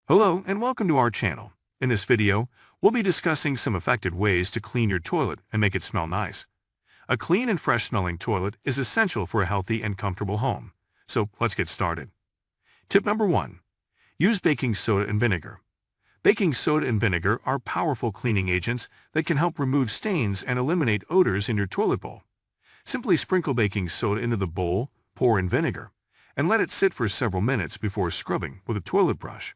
Hello and welcome to our channel. In this video, we'll be discussing some effective ways to clean your toilet and make it smell nice. A clean and fresh smelling toilet is essential for a healthy and comfortable home. So let's get started. Tip number 1. Use baking soda and vinegar. Baking soda and vinegar are powerful cleaning agents that can help remove stains and eliminate odors in your toilet bowl. Simply sprinkle baking soda into the bowl, pour in vinegar, and let it sit for several minutes before scrubbing with a toilet brush.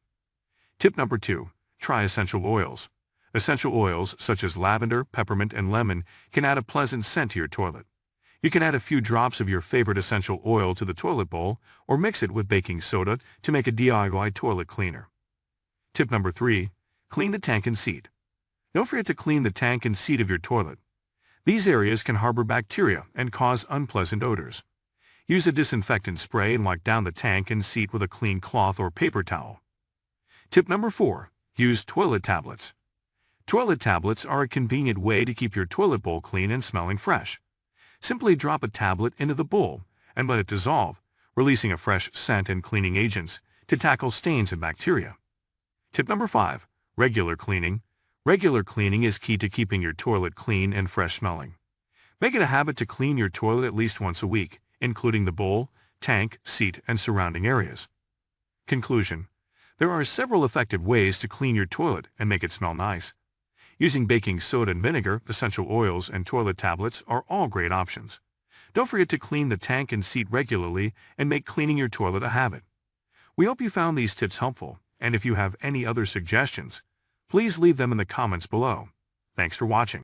Tip number 2. Try essential oils. Essential oils such as lavender, peppermint, and lemon can add a pleasant scent to your toilet. You can add a few drops of your favorite essential oil to the toilet bowl or mix it with baking soda to make a DIY toilet cleaner. Tip number 3. Clean the tank and seat. Don't forget to clean the tank and seat of your toilet. These areas can harbor bacteria and cause unpleasant odors. Use a disinfectant spray and wipe down the tank and seat with a clean cloth or paper towel. Tip number 4. Use toilet tablets. Toilet tablets are a convenient way to keep your toilet bowl clean and smelling fresh. Simply drop a tablet into the bowl and let it dissolve, releasing a fresh scent and cleaning agents to tackle stains and bacteria. Tip number 5. Regular cleaning. Regular cleaning is key to keeping your toilet clean and fresh smelling. Make it a habit to clean your toilet at least once a week, including the bowl, tank, seat, and surrounding areas. Conclusion. There are several effective ways to clean your toilet and make it smell nice. Using baking soda and vinegar, essential oils, and toilet tablets are all great options. Don't forget to clean the tank and seat regularly and make cleaning your toilet a habit. We hope you found these tips helpful, and if you have any other suggestions, please leave them in the comments below. Thanks for watching.